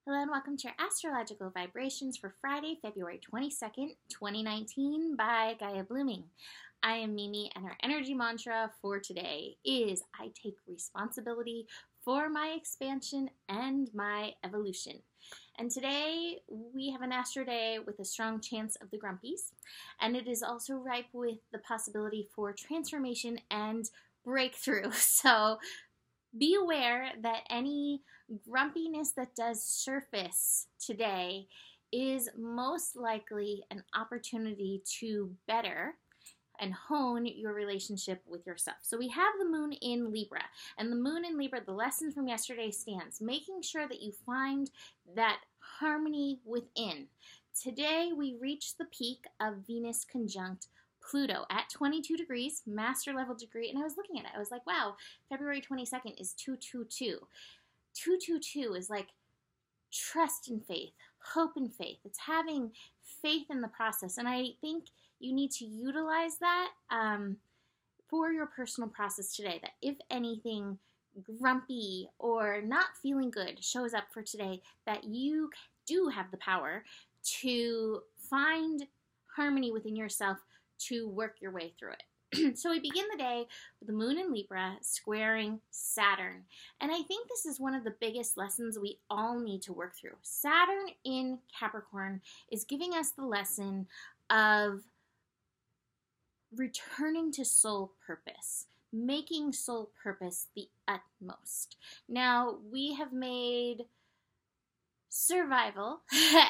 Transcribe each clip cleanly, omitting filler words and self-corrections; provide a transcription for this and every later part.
Hello and welcome to your astrological vibrations for Friday, February 22nd, 2019 by Gaia Blooming. I am Mimi and our energy mantra for today is I take responsibility for my expansion and my evolution. And today we have an astro day with a strong chance of the grumpies, and it is also ripe with the possibility for transformation and breakthrough. So be aware that any grumpiness that does surface today is most likely an opportunity to better and hone your relationship with yourself. So we have the moon in Libra, and the moon in Libra, the lesson from yesterday stands, making sure that you find that harmony within. Today we reach the peak of Venus conjunct Pluto at 22 degrees, master level degree, and I was looking at it. I was like, wow, February 22nd is 222. 222 is like trust and faith, hope and faith. It's having faith in the process, and I think you need to utilize that for your personal process today, that if anything grumpy or not feeling good shows up for today, that you do have the power to find harmony within yourself to work your way through it. So we begin the day with the moon in Libra squaring Saturn. And I think this is one of the biggest lessons we all need to work through. Saturn in Capricorn is giving us the lesson of returning to soul purpose, making soul purpose the utmost. Now, we have made survival,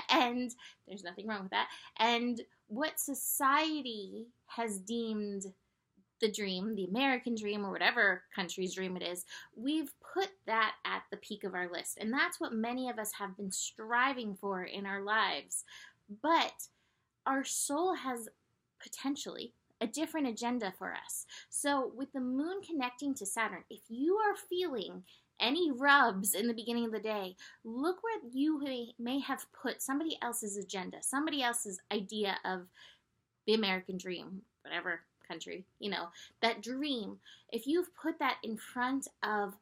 and there's nothing wrong with that, and what society has deemed the dream, the American dream, or whatever country's dream it is, we've put that at the peak of our list. And that's what many of us have been striving for in our lives. But our soul has potentially a different agenda for us. So with the moon connecting to Saturn, if you are feeling any rubs in the beginning of the day, look where you may have put somebody else's agenda, somebody else's idea of the American dream, whatever country, that dream. If you've put that in front of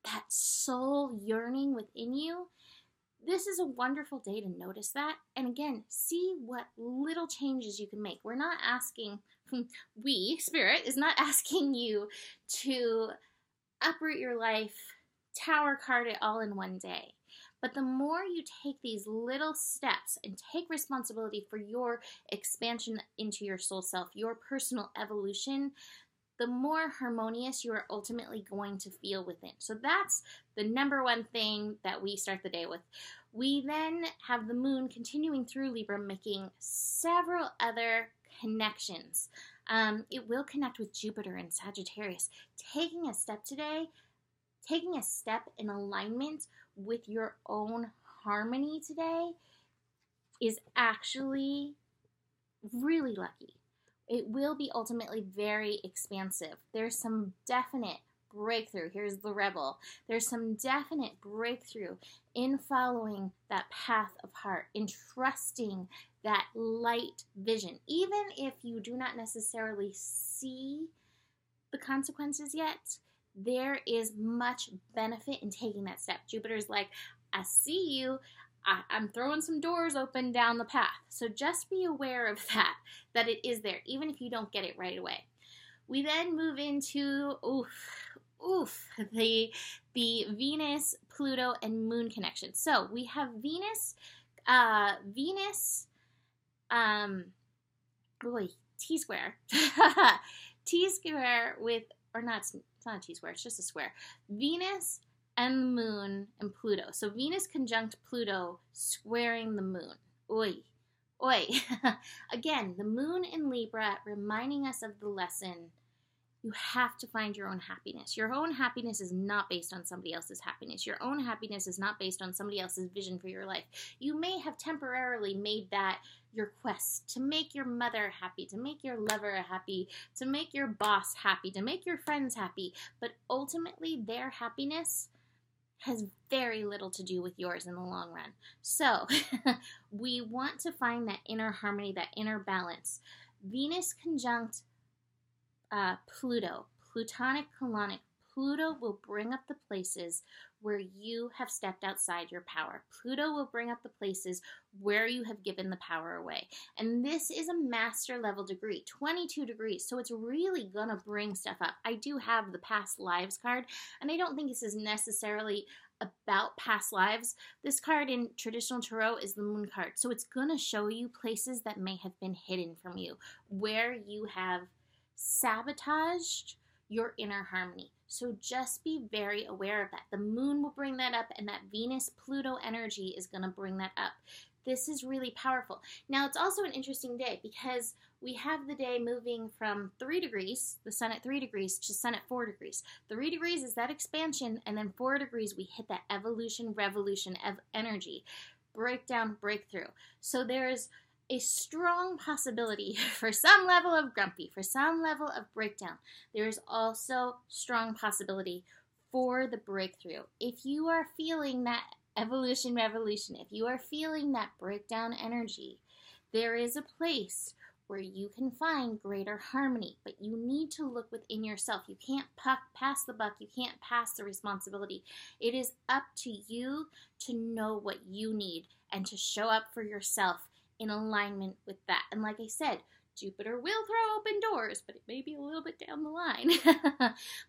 that soul yearning within you, this is a wonderful day to notice that. And again, see what little changes you can make. We're not asking, Spirit is not asking you to uproot your life, tower card it all in one day. But the more you take these little steps and take responsibility for your expansion into your soul self, your personal evolution, the more harmonious you are ultimately going to feel within. So that's the number one thing that we start the day with. We then have the moon continuing through Libra, making several other connections. It will connect with Jupiter and Sagittarius. Taking a step today, taking a step in alignment with your own harmony today is actually really lucky. It will be ultimately very expansive. There's some definite breakthrough. Here's the rebel. There's some definite breakthrough in following that path of heart, in trusting that light vision. Even if you do not necessarily see the consequences yet, there is much benefit in taking that step. Jupiter's like, I see you. I'm throwing some doors open down the path. So just be aware of that it is there, even if you don't get it right away. We then move into, the Venus, Pluto, and Moon connection. So we have Venus, T-square. T-square with, or not, it's not a T-square, it's just a square. Venus and the moon and Pluto. So Venus conjunct Pluto squaring the moon. Oi. Again, the moon in Libra reminding us of the lesson. You have to find your own happiness. Your own happiness is not based on somebody else's happiness. Your own happiness is not based on somebody else's vision for your life. You may have temporarily made that your quest to make your mother happy, to make your lover happy, to make your boss happy, to make your friends happy. But ultimately, their happiness has very little to do with yours in the long run. So we want to find that inner harmony, that inner balance. Venus conjunct Pluto, Plutonic colonic. Pluto will bring up the places where you have stepped outside your power. Pluto will bring up the places where you have given the power away. And this is a master level degree, 22 degrees. So it's really going to bring stuff up. I do have the past lives card, and I don't think this is necessarily about past lives. This card in traditional tarot is the moon card. So it's going to show you places that may have been hidden from you, where you have sabotaged your inner harmony. So just be very aware of that. The moon will bring that up, and that Venus-Pluto energy is going to bring that up. This is really powerful. Now, it's also an interesting day because we have the day moving from 3 degrees, the sun at 3 degrees, to sun at 4 degrees. 3 degrees is that expansion, and then 4 degrees, we hit that evolution, revolution of energy. Breakdown, breakthrough. So there's a strong possibility for some level of grumpy, for some level of breakdown. There is also strong possibility for the breakthrough. If you are feeling that evolution, revolution, if you are feeling that breakdown energy, there is a place where you can find greater harmony, but you need to look within yourself. You can't pass the buck. You can't pass the responsibility. It is up to you to know what you need and to show up for yourself in alignment with that. And like I said, Jupiter will throw open doors, but it may be a little bit down the line.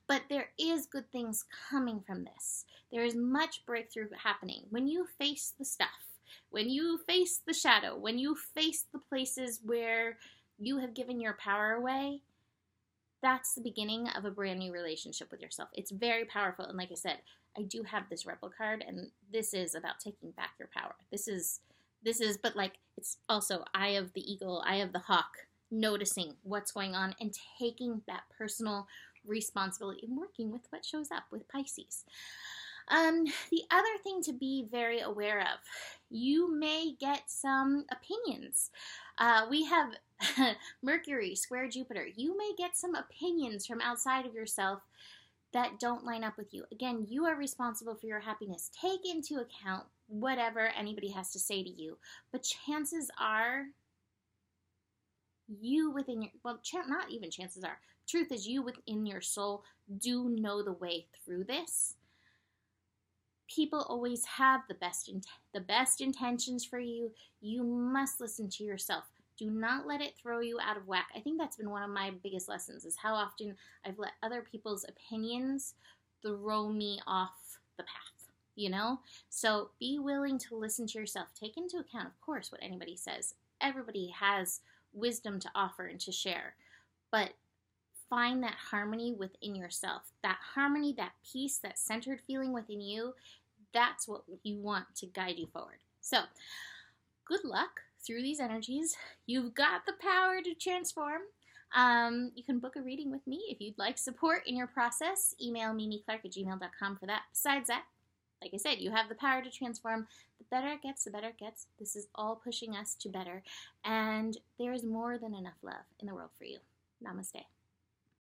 But there is good things coming from this. There is much breakthrough happening. When you face the stuff, when you face the shadow, when you face the places where you have given your power away, that's the beginning of a brand new relationship with yourself. It's very powerful. And like I said, I do have this Rebel card, and this is about taking back your power. This is, but like, it's also eye of the eagle, eye of the hawk, noticing what's going on and taking that personal responsibility and working with what shows up with Pisces. The other thing to be very aware of, you may get some opinions. We have Mercury square Jupiter. You may get some opinions from outside of yourself that don't line up with you. Again, you are responsible for your happiness. Take into account whatever anybody has to say to you. But chances are, you within your, well, not even chances are, truth is you within your soul do know the way through this. People always have the best intentions for you. You must listen to yourself. Do not let it throw you out of whack. I think that's been one of my biggest lessons, is how often I've let other people's opinions throw me off the path, you know? So be willing to listen to yourself. Take into account, of course, what anybody says. Everybody has wisdom to offer and to share. But find that harmony within yourself. That harmony, that peace, that centered feeling within you, that's what you want to guide you forward. So, good luck through these energies. You've got the power to transform. You can book a reading with me if you'd like support in your process. Email mimiclark@gmail.com for that. Besides that, like I said, you have the power to transform. The better it gets, the better it gets. This is all pushing us to better. And there is more than enough love in the world for you. Namaste.